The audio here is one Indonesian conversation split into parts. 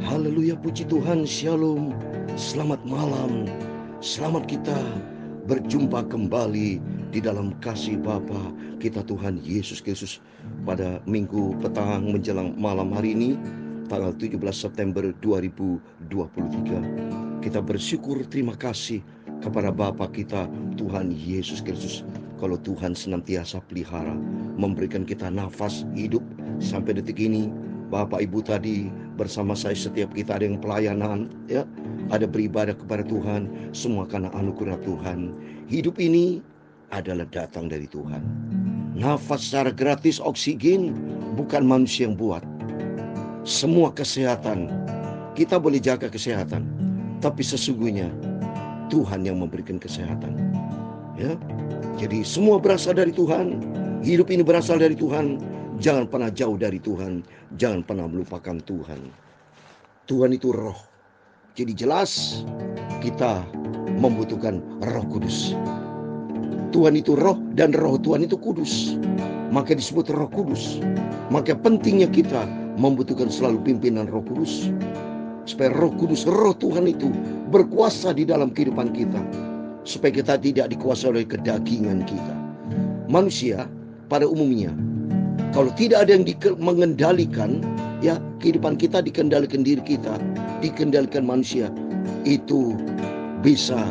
Haleluya, puji Tuhan, shalom, selamat malam. Selamat kita berjumpa kembali di dalam kasih Bapa kita Tuhan Yesus Kristus pada minggu petang menjelang malam hari ini, tanggal 17 September 2023. Kita bersyukur, terima kasih kepada Bapa kita Tuhan Yesus Kristus. Kalau Tuhan senantiasa pelihara, memberikan kita nafas hidup sampai detik ini. Bapak Ibu tadi bersama saya, setiap kita ada yang pelayanan, ya, ada beribadah kepada Tuhan, semua karena anugerah Tuhan. Hidup ini adalah datang dari Tuhan. Nafas secara gratis, oksigen bukan manusia yang buat. Semua kesehatan, kita boleh jaga kesehatan, tapi sesungguhnya Tuhan yang memberikan kesehatan. Ya, jadi semua berasal dari Tuhan. Hidup ini berasal dari Tuhan. Jangan pernah jauh dari Tuhan. Jangan pernah melupakan Tuhan. Tuhan itu roh. Jadi jelas kita membutuhkan Roh Kudus. Tuhan itu roh dan roh Tuhan itu kudus. Maka disebut Roh Kudus. Maka pentingnya kita membutuhkan selalu pimpinan Roh Kudus. Supaya Roh Kudus, roh Tuhan itu berkuasa di dalam kehidupan kita. Supaya kita tidak dikuasai oleh kedagingan kita. Manusia pada umumnya, kalau tidak ada yang mengendalikan, ya, kehidupan kita dikendalikan diri kita, dikendalikan manusia, itu bisa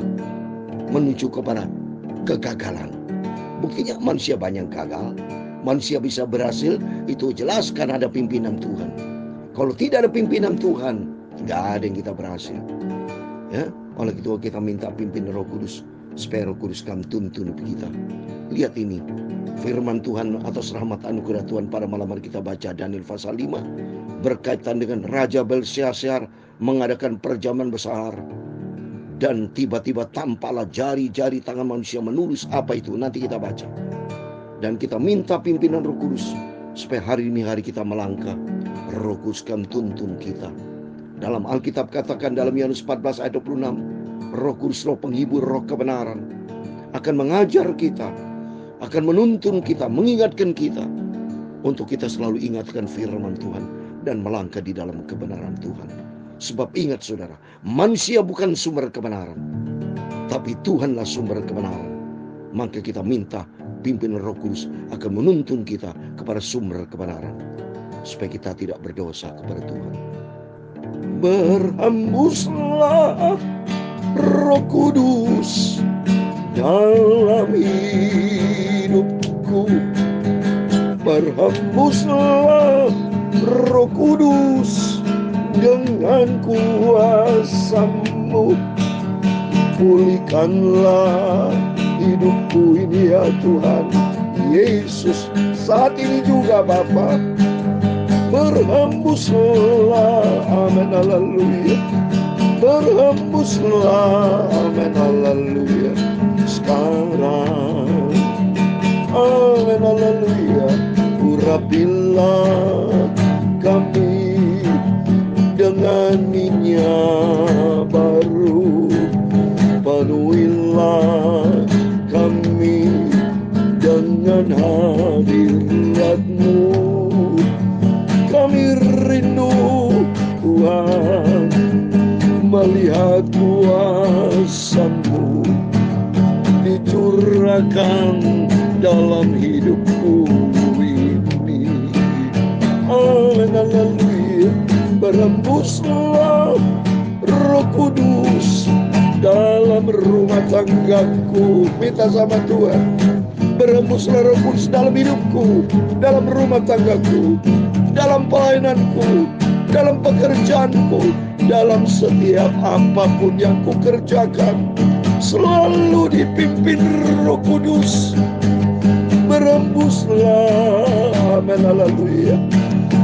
menuju kepada kegagalan. Buktinya manusia banyak gagal, manusia bisa berhasil, itu jelas karena ada pimpinan Tuhan. Kalau tidak ada pimpinan Tuhan, tidak ada yang kita berhasil. Ya, oleh itu kita minta pimpinan Roh Kudus, supaya Roh Kudus kan tuntun kita. Lihat ini, firman Tuhan atas rahmat anugerah Tuhan pada malam hari kita baca Daniel pasal 5 berkaitan dengan Raja Belsyazar mengadakan perjamuan besar, dan tiba-tiba tampaklah jari-jari tangan manusia menulis apa itu, nanti kita baca. Dan kita minta pimpinan Roh Kudus supaya hari ini hari kita melangkah, Roh Kudus kan tuntun kita. Dalam Alkitab katakan dalam Yohanes 14 ayat 26, Roh Kudus, roh penghibur, roh kebenaran, akan mengajar kita, akan menuntun kita, mengingatkan kita, untuk kita selalu ingatkan firman Tuhan dan melangkah di dalam kebenaran Tuhan. Sebab ingat saudara, manusia bukan sumber kebenaran, tapi Tuhanlah sumber kebenaran. Maka kita minta pimpinan Roh Kudus akan menuntun kita kepada sumber kebenaran, supaya kita tidak berdosa kepada Tuhan. Berhembuslah Roh Kudus dalam hidupku, berhembuslah Roh Kudus dengan kuasa-Mu, pulihkanlah hidupku ini ya Tuhan Yesus. Saat ini juga Bapa, berhembuslah, amin, haleluya, berhembuslah, amin, haleluya, sekarang, amin, haleluya. Urapilah kami dengan minyak baru, penuhilah kami dengan hadirat-Mu. Kami rindu Tuhan melihat kuasa-Mu dicurahkan dalam hidupku ini. Amin, haleluya. Berhembuslah Roh Kudus dalam rumah tanggaku. Minta sama Tuhan, berhembuslah Roh Kudus dalam hidupku, dalam rumah tanggaku, dalam pelayananku, dalam pekerjaanku, dalam setiap apapun yang kukerjakan, selalu dipimpin Roh Kudus. Berhembuslah, amin, haleluya.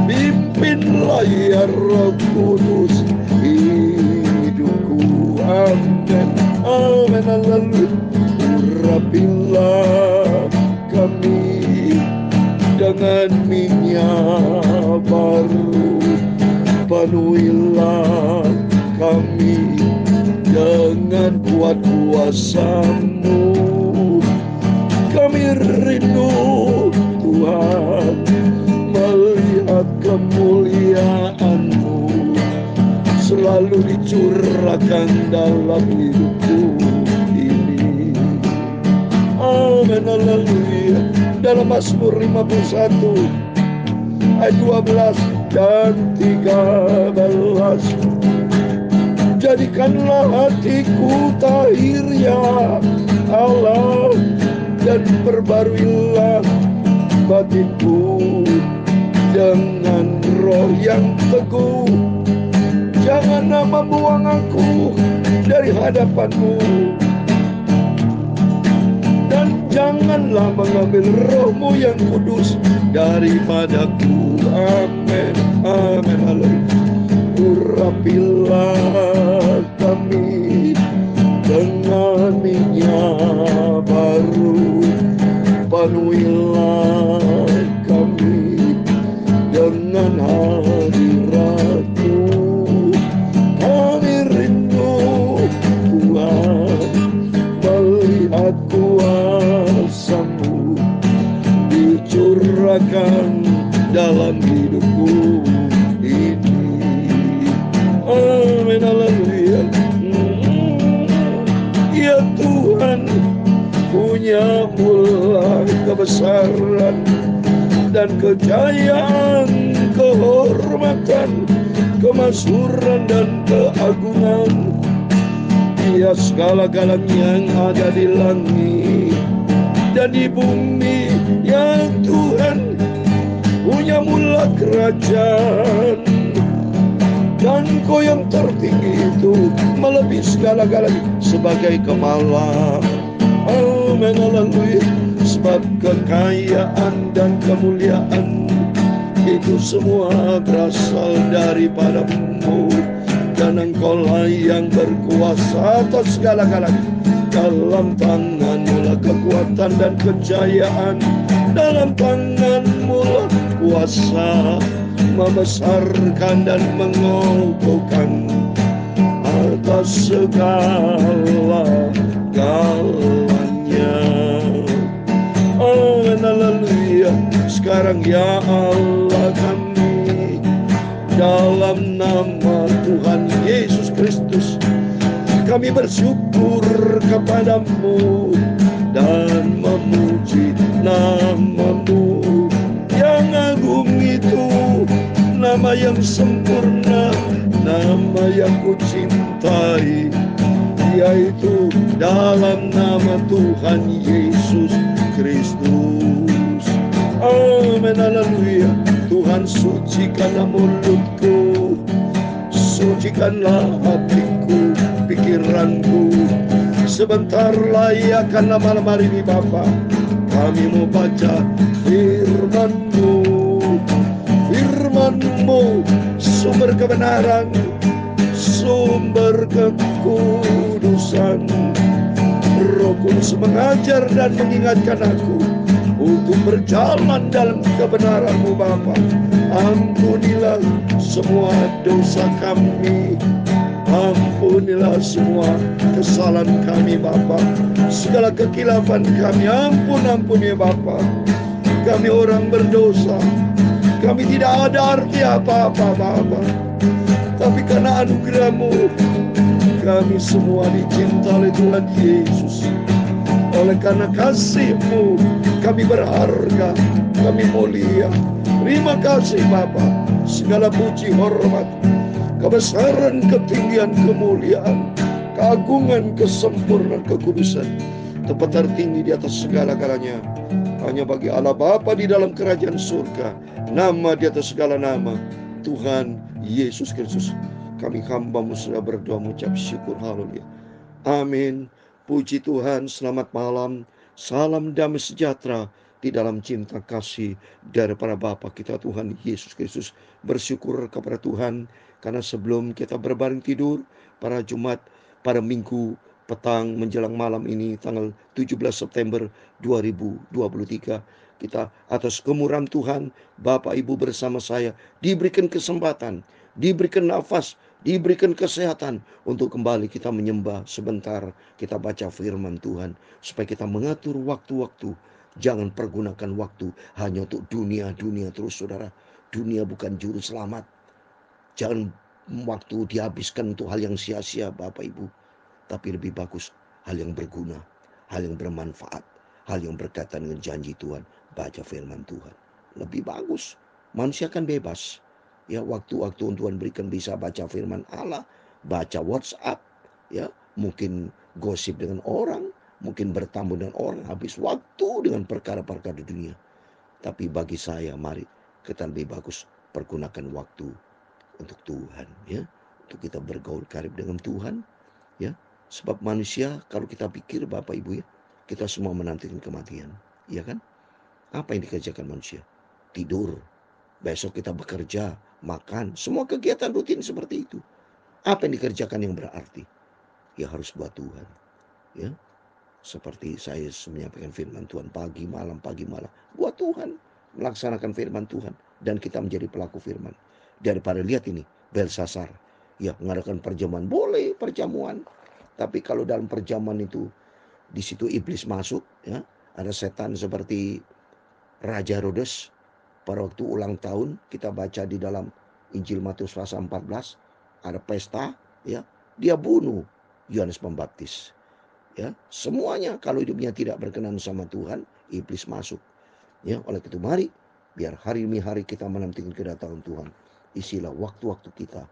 Pimpinlah ya Roh Kudus hidupku, amin, amin, haleluya. Urapilah kami dengan minyak baru, penuhilah kami dengan kuat kuasa-Mu. Kami rindu Tuhan melihat kemuliaan-Mu selalu dicurahkan dalam hidupku ini. Amin, haleluya. Dalam Mazmur 51 ayat 12 dan 13, jadikanlah hatiku tahir ya Allah, dan perbaruilah batinku dengan roh yang teguh. Jangan membuang aku dari hadapanmu, dan janganlah mengambil rohmu yang kudus daripadaku. Amin, amin, haleluya. Urapilah kami dengan minyak baru, penuhilah kami dengan hadirat-Mu. Kami rindu Tuhan melihat kuasa-Mu dicurahkan dalam hidupku ini. Amin, haleluya. Ya Tuhan, punya mula kebesaran dan kejayaan, kehormatan, kemasyhuran dan keagungan. Ya segala-galanya yang ada di langit dan di bumi, ya Tuhan, punya mula kerajaan, dan Kau yang tertinggi itu melebihi segala-galanya sebagai kepala. Amin, haleluya. Sebab kekayaan dan kemuliaan itu semua berasal daripada-Mu, dan Engkau-lah yang berkuasa atas segala-galanya. Dalam tangan-Mu lah kekuatan dan kejayaan, dalam tangan-Mu lah kuasa membesarkan dan mengokohkan atas segala-galanya. Amin, haleluya. Sekarang ya Allah kami, dalam nama Tuhan Yesus Kristus, kami bersyukur kepada-Mu dan memuji nama-Mu yang agung itu, nama yang sempurna, nama yang kucintai, yaitu dalam nama Tuhan Yesus Kristus. Amin, haleluya. Tuhan, sucikanlah mulutku, sucikanlah hatiku, pikiranku. Sebentar layakanlah malam hari ini Bapa, kami mau baca firman-Mu, firman-Mu, sumber kebenaran, sumber kekudusan. Roh Kudus mengajar dan mengingatkan aku untuk berjalan dalam kebenaran-Mu Bapa. Ampunilah semua dosa kami, ampunilah semua kesalahan kami Bapa, segala kekilafan kami, ampun ya Bapa. Kami orang berdosa, kami tidak ada arti apa-apa Bapa, tapi karena anugerah-Mu kami semua dicinta oleh Tuhan Yesus. Oleh karena kasih-Mu kami berharga, kami mulia. Terima kasih Bapa. Segala puji, hormat, kebesaran, ketinggian, kemuliaan, keagungan, kesempurnaan, kekudusan, tempat tertinggi di atas segala-galanya hanya bagi Allah Bapa di dalam kerajaan surga. Nama di atas segala nama, Tuhan Yesus Kristus. Kami hamba-Mu sudah berdoa mengucap syukur, haleluya. Amin. Puji Tuhan, selamat malam. Salam damai sejahtera di dalam cinta kasih daripada Bapa kita Tuhan Yesus Kristus. Bersyukur kepada Tuhan karena sebelum kita berbaring tidur pada Jumat, pada Minggu petang menjelang malam ini tanggal 17 September 2023, kita atas kemurahan Tuhan, Bapak Ibu bersama saya diberikan kesempatan, diberikan nafas, diberikan kesehatan untuk kembali kita menyembah sebentar. Kita baca firman Tuhan supaya kita mengatur waktu-waktu. Jangan pergunakan waktu hanya untuk dunia terus saudara. Dunia bukan juru selamat. Jangan waktu dihabiskan untuk hal yang sia-sia Bapak Ibu. Tapi lebih bagus hal yang berguna, hal yang bermanfaat, hal yang berkaitan dengan janji Tuhan. Baca firman Tuhan. Lebih bagus. Manusia kan bebas. Ya, waktu-waktu Tuhan berikan bisa baca firman Allah, baca WhatsApp, ya, mungkin gosip dengan orang, mungkin bertamu dengan orang, habis waktu dengan perkara-perkara di dunia. Tapi bagi saya, mari kita lebih bagus pergunakan waktu untuk Tuhan, ya, untuk kita bergaul karib dengan Tuhan, ya. Sebab manusia, kalau kita pikir Bapak Ibu, ya, kita semua menantikan kematian, ya kan? Apa yang dikerjakan manusia? Tidur. Besok kita bekerja, makan, semua kegiatan rutin seperti itu. Apa yang dikerjakan yang berarti? Ya harus buat Tuhan, ya. Seperti saya menyampaikan firman Tuhan pagi malam buat Tuhan, melaksanakan firman Tuhan, dan kita menjadi pelaku firman. Daripada lihat ini Belsasar, ya, mengadakan perjamuan, boleh perjamuan, tapi kalau dalam perjamuan itu di situ iblis masuk, ya, ada setan seperti Raja Herodes. Pada waktu ulang tahun kita baca di dalam Injil Matius pasal 14, ada pesta, ya, dia bunuh Yohanes Pembaptis. Ya, semuanya kalau hidupnya tidak berkenan sama Tuhan, iblis masuk. Ya, oleh itu mari biar hari demi hari kita menantikan kedatangan Tuhan. Isilah waktu-waktu kita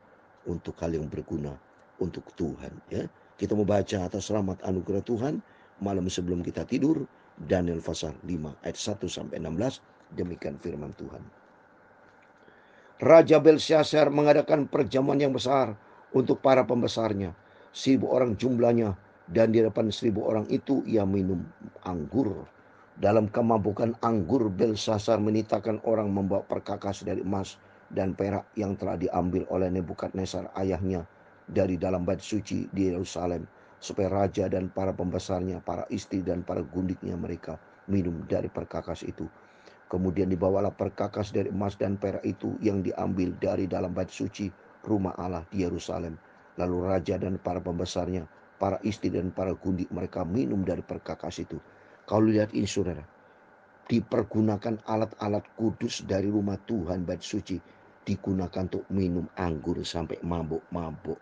untuk hal yang berguna untuk Tuhan, ya. Kita mau baca atas rahmat anugerah Tuhan malam sebelum kita tidur, Daniel pasal 5 ayat 1 sampai 16. Demikian firman Tuhan. Raja Belshazzar mengadakan perjamuan yang besar untuk para pembesarnya, 1.000 orang jumlahnya, dan di depan 1.000 orang itu ia minum anggur. Dalam kemabukan anggur, Belshazzar menitahkan orang membawa perkakas dari emas dan perak yang telah diambil oleh Nebukadnezar ayahnya dari dalam bait suci di Yerusalem, supaya raja dan para pembesarnya, para istri dan para gundiknya mereka minum dari perkakas itu. Kemudian dibawalah perkakas dari emas dan perak itu yang diambil dari dalam bait suci rumah Allah di Yerusalem. Lalu raja dan para pembesarnya, para istri dan para gundik mereka minum dari perkakas itu. Kalau lihat ini saudara, dipergunakan alat-alat kudus dari rumah Tuhan, bait suci, digunakan untuk minum anggur sampai mabuk-mabuk.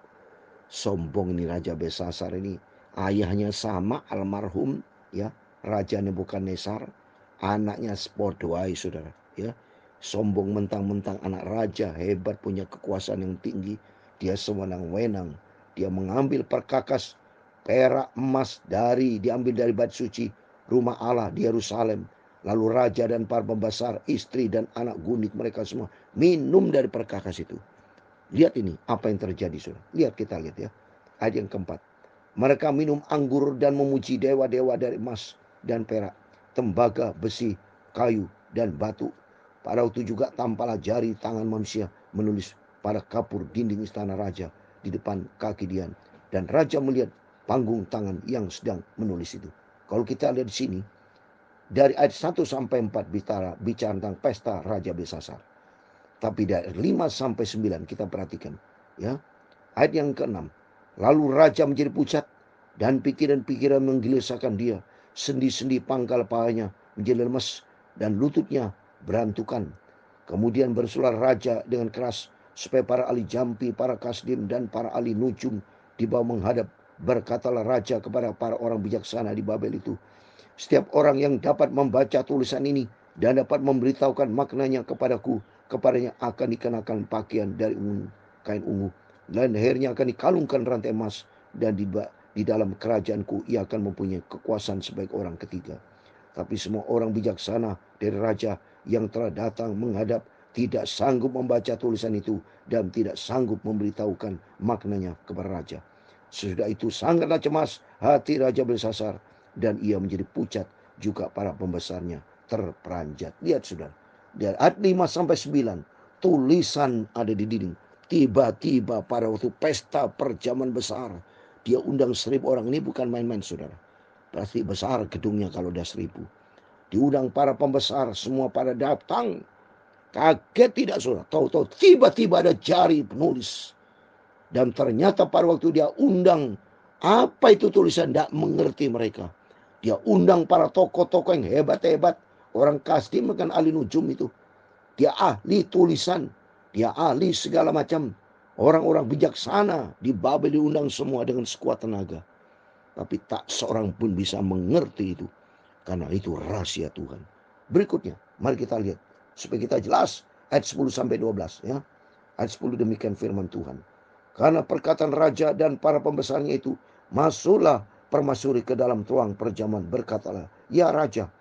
Sombong ini Raja Belshazzar ini. Ayahnya sama almarhum, ya, Raja Nebukadnezar. Anaknya sepodoai saudara, ya. Sombong mentang-mentang anak raja, hebat, punya kekuasaan yang tinggi. Dia sewenang-wenang. Dia mengambil perkakas perak emas diambil dari bait suci rumah Allah di Yerusalem. Lalu raja dan para pembesar, istri dan anak gundik mereka semua minum dari perkakas itu. Lihat ini apa yang terjadi saudara. Lihat, kita lihat, ya. Ayat yang keempat. Mereka minum anggur dan memuji dewa-dewa dari emas dan perak, tembaga, besi, kayu, dan batu. Pada waktu juga tampaklah jari tangan manusia menulis pada kapur dinding istana raja di depan kaki Dian. Dan raja melihat panggung tangan yang sedang menulis itu. Kalau kita lihat di sini, dari ayat 1 sampai 4 bicara tentang pesta Raja Belshazzar. Tapi dari 5 sampai 9 kita perhatikan, ya. Ayat yang ke-6. Lalu raja menjadi pucat dan pikiran-pikiran menggelisahkan dia. Sendi-sendi pangkal pahanya menjadi lemas dan lututnya berantukan. Kemudian bersuara raja dengan keras supaya para ahli jampi, para kasdim, dan para ahli nujum dibawa menghadap. Berkatalah raja kepada para orang bijaksana di Babel itu, setiap orang yang dapat membaca tulisan ini dan dapat memberitahukan maknanya kepadanya akan dikenakan pakaian dari kain ungu, dan lehernya akan dikalungkan rantai emas, dan di dalam kerajaanku ia akan mempunyai kekuasaan sebagai orang ketiga. Tapi semua orang bijaksana dari raja yang telah datang menghadap tidak sanggup membaca tulisan itu dan tidak sanggup memberitahukan maknanya kepada raja. Sesudah itu sangatlah cemas hati Raja Belshazzar, dan ia menjadi pucat, juga para pembesarnya terperanjat. Lihat saudara, dari ayat 5 sampai 9, tulisan ada di dinding. Tiba-tiba pada waktu pesta perjamuan besar, dia undang 1.000 orang. Ini bukan main-main saudara. Pasti besar gedungnya kalau udah 1.000. Diundang para pembesar, semua pada datang. Kaget tidak saudara? Tahu-tahu tiba-tiba ada jari penulis. Dan ternyata pada waktu dia undang, apa itu tulisan? Tidak mengerti mereka. Dia undang para tokoh-tokoh yang hebat-hebat. Orang kasdim kan ahli nujum itu. Dia ahli tulisan. Dia ahli segala macam. Orang-orang bijaksana di Babel diundang semua dengan sekuat tenaga. Tapi tak seorang pun bisa mengerti itu. Karena itu rahasia Tuhan. Berikutnya, mari kita lihat. Supaya kita jelas. Ayat 10 sampai 12. Ya. Ayat 10 demikian firman Tuhan. Karena perkataan raja dan para pembesarnya itu, masuklah permasyuri ke dalam ruang perjamuan. Berkatalah, ya raja,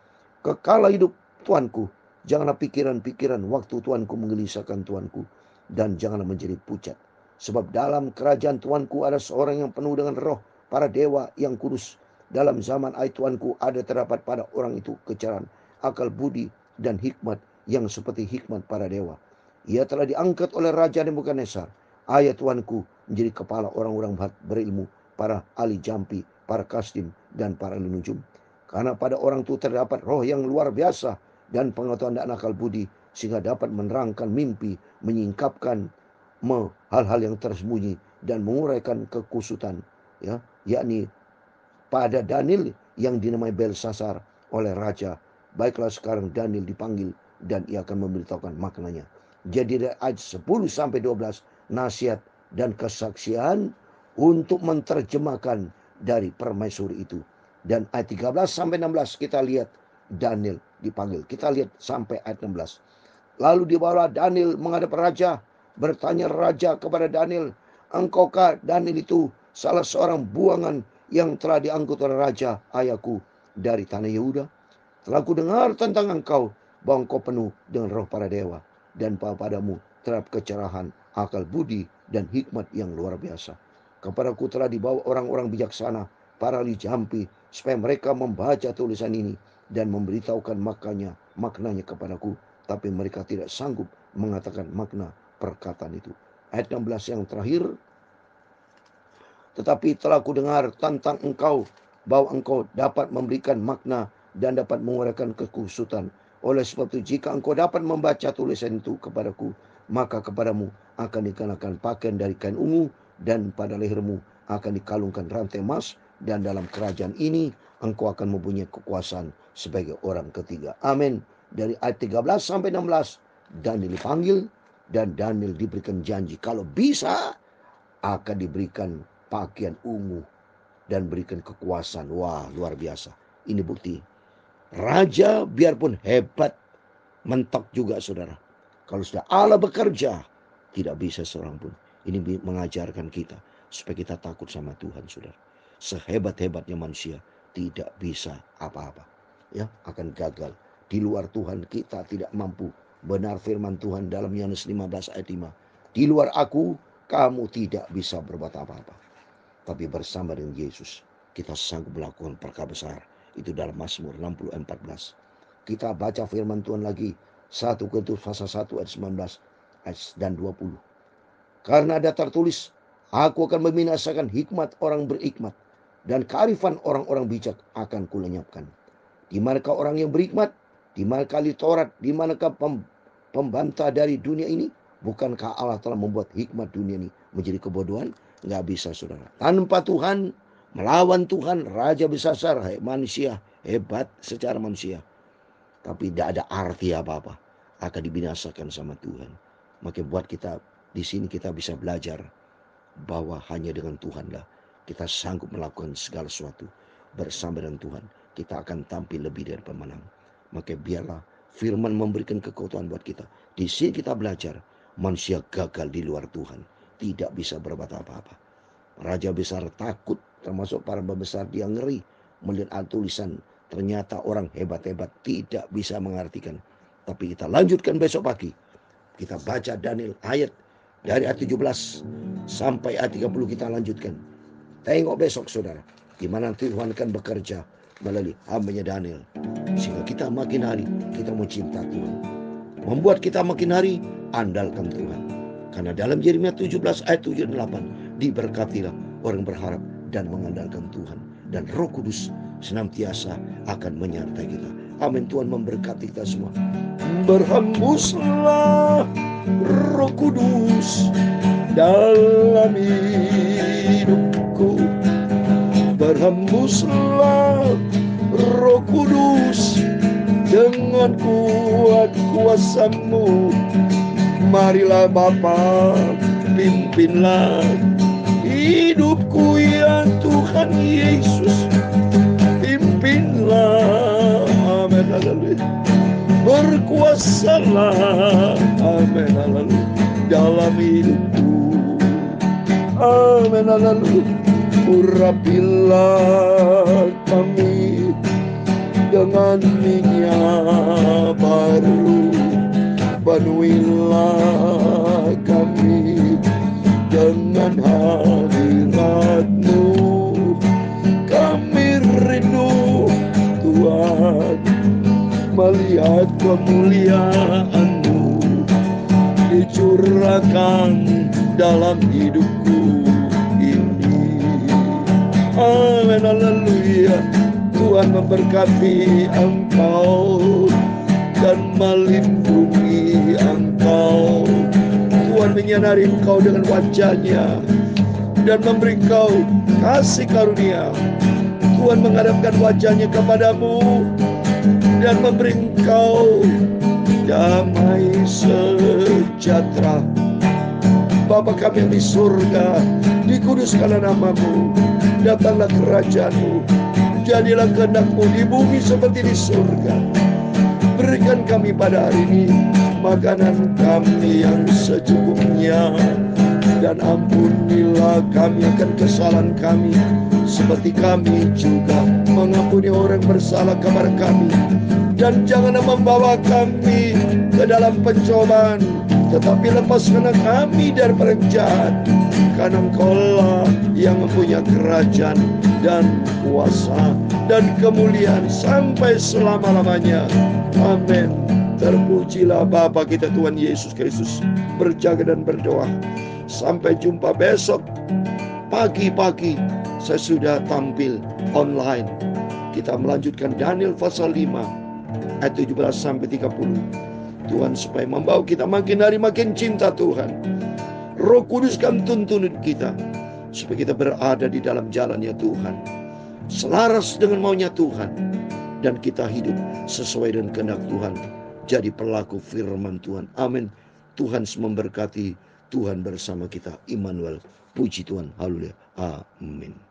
kekala hidup tuanku. Janganlah pikiran-pikiran waktu tuanku menggelisahkan tuanku. Dan janganlah menjadi pucat. Sebab dalam kerajaan tuanku ada seorang yang penuh dengan roh para dewa yang kudus. Dalam zaman ayat tuanku ada terdapat pada orang itu kecerdasan, akal budi dan hikmat yang seperti hikmat para dewa. Ia telah diangkat oleh Raja Nebukadnezar. Ayat tuanku menjadi kepala orang-orang berilmu, para ahli jampi, para kasdim, dan para ahli nujum. Karena pada orang itu terdapat roh yang luar biasa dan pengetahuan dan akal budi, sehingga dapat menerangkan mimpi, menyingkapkan hal-hal yang tersembunyi dan menguraikan kekusutan, ya, yakni pada Daniel yang dinamai Belsasar oleh raja. Baiklah sekarang Daniel dipanggil dan ia akan memberitahukan maknanya. Jadi dari ayat 10 sampai 12 nasihat dan kesaksian untuk menerjemahkan dari permaisuri itu. Dan ayat 13 sampai 16 kita lihat Daniel dipanggil. Kita lihat sampai ayat 16. Lalu dibawalah Daniel menghadap raja. Bertanya raja kepada Daniel, engkaukah Daniel itu salah seorang buangan yang telah diangkut oleh raja ayahku dari tanah Yehuda? Telah ku dengar tentang engkau, bahwa engkau penuh dengan roh para dewa, dan padamu terhadap kecerahan, akal budi, dan hikmat yang luar biasa. Kepadaku telah dibawa orang-orang bijaksana, para ahli jampi, supaya mereka membaca tulisan ini dan memberitahukan maknanya kepadaku. Tapi mereka tidak sanggup mengatakan makna perkataan itu. Ayat 16 yang terakhir. Tetapi telah ku dengar tentang engkau, bahwa engkau dapat memberikan makna dan dapat menguraikan kekusutan. Oleh sebab itu, jika engkau dapat membaca tulisan itu kepadaku, maka kepadamu akan dikenakan pakaian dari kain ungu, dan pada lehermu akan dikalungkan rantai emas, dan dalam kerajaan ini engkau akan mempunyai kekuasaan sebagai orang ketiga. Amin. Dari ayat 13 sampai 16, Daniel dipanggil, dan Daniel diberikan janji kalau bisa akan diberikan pakaian ungu dan berikan kekuasaan. Wah, luar biasa. Ini bukti. Raja biarpun hebat, mentok juga saudara. Kalau sudah Allah bekerja, tidak bisa seorang pun. Ini mengajarkan kita supaya kita takut sama Tuhan, saudara. Sehebat-hebatnya manusia tidak bisa apa-apa, ya, akan gagal. Di luar Tuhan kita tidak mampu. Benar firman Tuhan dalam Yohanes 15 ayat 5. Di luar aku, kamu tidak bisa berbuat apa-apa. Tapi bersama dengan Yesus, kita sanggup melakukan perkara besar. Itu dalam Mazmur 60:14. Kita baca firman Tuhan lagi. 1 Korintus pasal 1 ayat 19 dan 20. Karena ada tertulis, aku akan membinasakan hikmat orang berhikmat, dan kearifan orang-orang bijak akan kulenyapkan. Di manakah orang yang berhikmat? Di manakah ahli Taurat? Di manakah pembantah dari dunia ini? Bukankah Allah telah membuat hikmat dunia ini menjadi kebodohan? Nggak bisa, saudara. Tanpa Tuhan, melawan Tuhan, Raja Belsasar, manusia hebat secara manusia, tapi tidak ada arti apa-apa, akan dibinasakan sama Tuhan. Maka buat kita di sini kita bisa belajar bahwa hanya dengan Tuhanlah kita sanggup melakukan segala sesuatu. Bersama dengan Tuhan kita akan tampil lebih dari pemenang. Maka biarlah firman memberikan kekuatan buat kita. Di sini kita belajar manusia gagal di luar Tuhan, tidak bisa berbuat apa-apa. Raja besar takut, termasuk para pembesar, dia ngeri melihat tulisan. Ternyata orang hebat-hebat tidak bisa mengartikan. Tapi kita lanjutkan besok pagi. Kita baca Daniel ayat dari ayat 17 sampai ayat 30 kita lanjutkan. Tengok besok saudara, di mana Tuhan akan bekerja melalui hamba-Nya Daniel. Sehingga kita makin hari kita mencipta Tuhan. Membuat kita makin hari andalkan Tuhan. Karena dalam Yeremia 17 ayat 7 dan 8, diberkatilah orang berharap dan mengandalkan Tuhan. Dan Roh Kudus senantiasa akan menyertai kita. Amin. Tuhan memberkati kita semua. Berhembuslah Roh Kudus dalam hidupku. Berhembuslah Roh Kudus dengan kuat kuasa-Mu. Marilah Bapa, pimpinlah hidupku ya Tuhan Yesus. Pimpinlah, amin, haleluya. Berkuasalah, amin, haleluya, dalam hidupku, amin, haleluya. Urapilah kami dengan minyak baru, penuhilah kami dengan hadirat-Mu. Kami rindu Tuhan melihat kemuliaan-Mu dicurahkan dalam hidupku ini. Amin, haleluya. Tuhan memberkati engkau dan melindungi engkau. Tuhan menyinari engkau dengan wajah-Nya dan memberi engkau kasih karunia. Tuhan menghadapkan wajah-Nya kepadamu dan memberi engkau damai sejahtera. Bapa kami yang di surga, dikuduskanlah nama-Mu, datanglah kerajaan-Mu, jadilah kehendak-Mu di bumi seperti di surga. Berikan kami pada hari ini makanan kami yang secukupnya, dan ampunilah kami akan kesalahan kami, seperti kami juga mengampuni orang bersalah kepada kami. Dan janganlah membawa kami ke dalam pencobaan, tetapi lepaskanlah kami dari yang jahat. Karena Engkaulah yang mempunyai kerajaan dan kuasa dan kemuliaan sampai selama-lamanya. Amin. Terpujilah Bapa kita Tuhan Yesus Kristus. Berjaga dan berdoa. Sampai jumpa besok pagi-pagi. Saya sudah tampil online. Kita melanjutkan Daniel pasal 5 ayat 17 sampai 30. Tuhan supaya membawa kita makin hari makin cinta Tuhan. Roh Kudus kan tuntun kita supaya kita berada di dalam jalannya Tuhan, selaras dengan maunya Tuhan, dan kita hidup sesuai dengan kehendak Tuhan, jadi pelaku firman Tuhan. Amin. Tuhan memberkati. Tuhan bersama kita. Immanuel. Puji Tuhan. Haleluya. Amin.